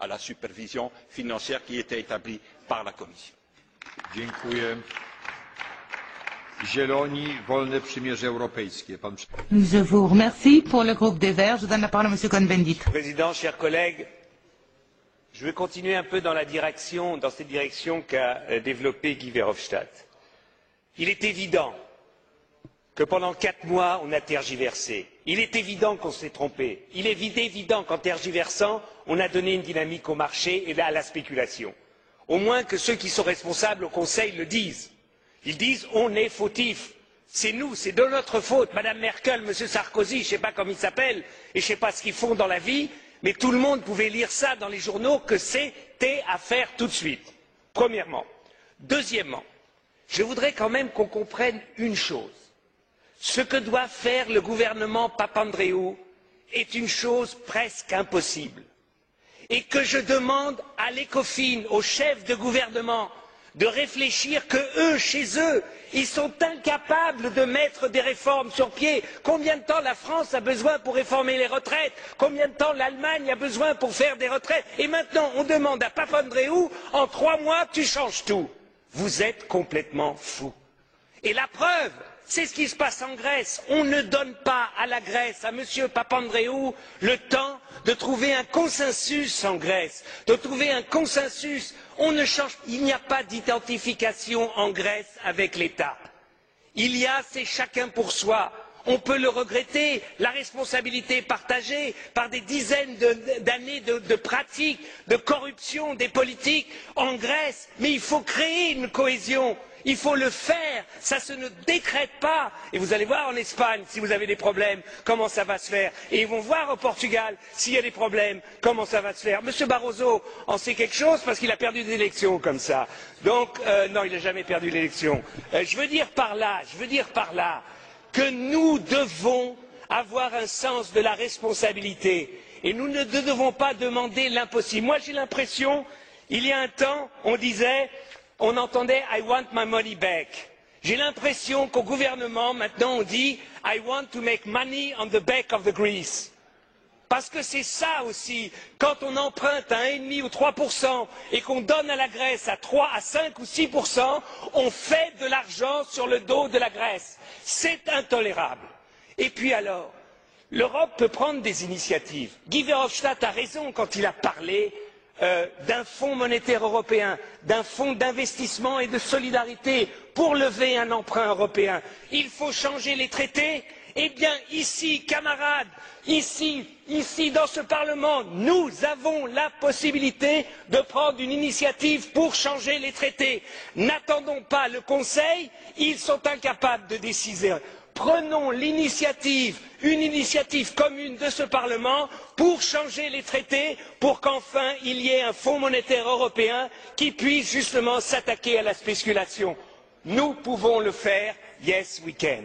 à la supervision financière qui était établie par la Commission. Dziękuję. Zieloni, Wolne Przymierze Europejskie. Je vous remercie. Pour le groupe des Verts, je donne la parole à M. Cohn-Bendit. Président, chers collègues, je vais continuer un peu dans cette direction qu'a développée Guy Verhofstadt. Il est évident que pendant 4 mois, on a tergiversé. Il est évident qu'on s'est trompé. Il est évident qu'en tergiversant, on a donné une dynamique au marché et à la spéculation. Au moins que ceux qui sont responsables au Conseil le disent. Ils disent on est fautifs. C'est nous, c'est de notre faute. Madame Merkel, Monsieur Sarkozy, je ne sais pas comment ils s'appellent et je ne sais pas ce qu'ils font dans la vie, mais tout le monde pouvait lire ça dans les journaux que c'était à faire tout de suite. Premièrement. Deuxièmement, je voudrais quand même qu'on comprenne une chose. Ce que doit faire le gouvernement Papandréou est une chose presque impossible. Et que je demande à l'ECOFIN, aux chefs de gouvernement, de réfléchir que eux, chez eux, ils sont incapables de mettre des réformes sur pied. Combien de temps la France a besoin pour réformer les retraites? Combien de temps l'Allemagne a besoin pour faire des retraites? Et maintenant, on demande à Papandréou, en 3 mois, tu changes tout. Vous êtes complètement fous. Et la preuve, c'est ce qui se passe en Grèce. On ne donne pas à la Grèce, à M. Papandréou, le temps de trouver un consensus en Grèce, de trouver un consensus. On ne change, il n'y a pas d'identification en Grèce avec l'État. Il y a, c'est chacun pour soi. On peut le regretter, la responsabilité est partagée par des dizaines d'années de pratiques, de corruption des politiques en Grèce, mais il faut créer une cohésion. Il faut le faire, ça ne se décrète pas. Et vous allez voir en Espagne, si vous avez des problèmes, comment ça va se faire. Et ils vont voir au Portugal, s'il y a des problèmes, comment ça va se faire. Monsieur Barroso en sait quelque chose parce qu'il a perdu des élections comme ça. Donc, non, il n'a jamais perdu l'élection. Je veux dire par là que nous devons avoir un sens de la responsabilité. Et nous ne devons pas demander l'impossible. Moi, j'ai l'impression, il y a un temps, on entendait I want my money back. J'ai l'impression qu'au gouvernement, maintenant, on dit I want to make money on the back of the Greece. Parce que c'est ça aussi, quand on emprunte à 1,5 ou 3% et qu'on donne à la Grèce à 3, à 5 ou 6%, on fait de l'argent sur le dos de la Grèce. C'est intolérable. Et puis alors, l'Europe peut prendre des initiatives. Guy Verhofstadt a raison quand il a parlé d'un fonds monétaire européen, d'un fonds d'investissement et de solidarité pour lever un emprunt européen. Il faut changer les traités. Eh bien, ici, camarades, ici, dans ce Parlement, nous avons la possibilité de prendre une initiative pour changer les traités. N'attendons pas le Conseil, ils sont incapables de décider. Prenons l'initiative, une initiative commune de ce Parlement pour changer les traités, pour qu'enfin il y ait un fonds monétaire européen qui puisse justement s'attaquer à la spéculation. Nous pouvons le faire, yes we can.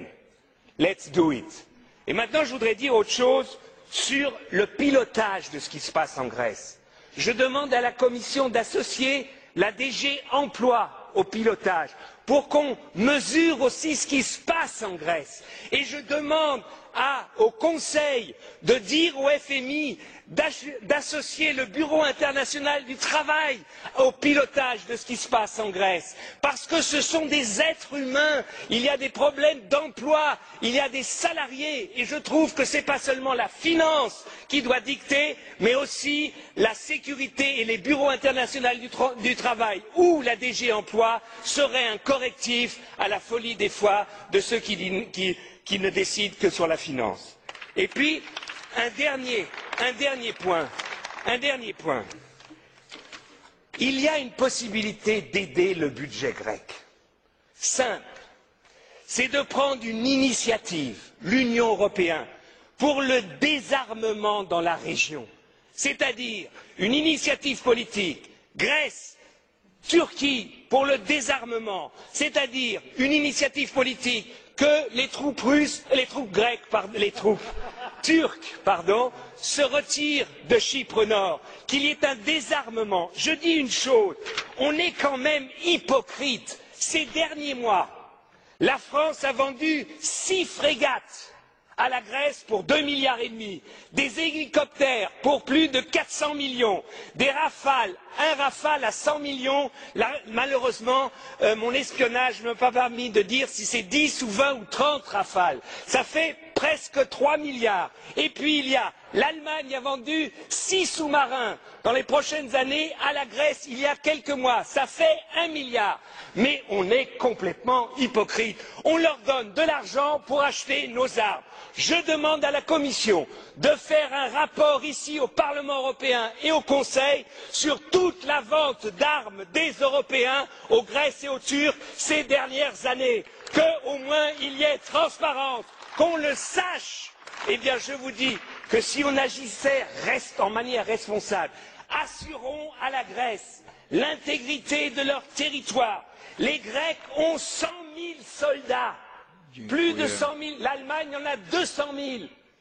Let's do it. Et maintenant, je voudrais dire autre chose sur le pilotage de ce qui se passe en Grèce. Je demande à la Commission d'associer la DG Emploi au pilotage pour qu'on mesure aussi ce qui se passe en Grèce. Et je demande au Conseil de dire au FMI d'associer le Bureau international du travail au pilotage de ce qui se passe en Grèce. Parce que ce sont des êtres humains, il y a des problèmes d'emploi, il y a des salariés, et je trouve que ce n'est pas seulement la finance qui doit dicter, mais aussi la sécurité et les bureaux internationaux du travail ou la DG Emploi seraient un correctif à la folie des fois de ceux qui ne décident que sur la finance. Et puis, un dernier point. Il y a une possibilité d'aider le budget grec. Simple. C'est de prendre une initiative, l'Union européenne, pour le désarmement dans la région. C'est-à-dire une initiative politique, Grèce, Turquie, pour le désarmement. C'est-à-dire une initiative politique que les troupes turques, se retirent de Chypre Nord, qu'il y ait un désarmement. Je dis une chose, on est quand même hypocrite. Ces derniers mois, la France a vendu 6 frégates à la Grèce pour 2,5 milliards, des hélicoptères pour plus de 400 millions, des Rafales, un Rafale à 100 millions. Là, malheureusement, mon espionnage ne m'a pas permis de dire si c'est 10 ou 20 ou 30 Rafales. Ça fait presque 3 milliards. Et puis il y a l'Allemagne a vendu 6 sous-marins dans les prochaines années à la Grèce il y a quelques mois. Ça fait 1 milliard. Mais on est complètement hypocrite. On leur donne de l'argent pour acheter nos armes. Je demande à la Commission de faire un rapport ici au Parlement européen et au Conseil sur toute la vente d'armes des Européens aux Grecs et aux Turcs ces dernières années. Qu'au moins il y ait transparence, qu'on le sache. Eh bien, je vous dis que si on agissait en manière responsable, assurons à la Grèce l'intégrité de leur territoire. Les Grecs ont 100 000 soldats. Plus de 100 000, l'Allemagne en a 200 000.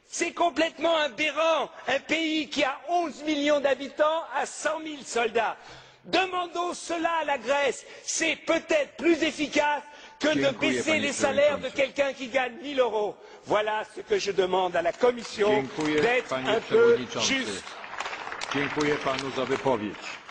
C'est complètement aberrant. Un pays qui a 11 millions d'habitants a 100 000 soldats. Demandons cela à la Grèce. C'est peut-être plus efficace que de baisser les salaires de quelqu'un qui gagne 1 000 euros. Voilà ce que je demande à la Commission, d'être un peu juste. Dziękuję panu za wypowiedź.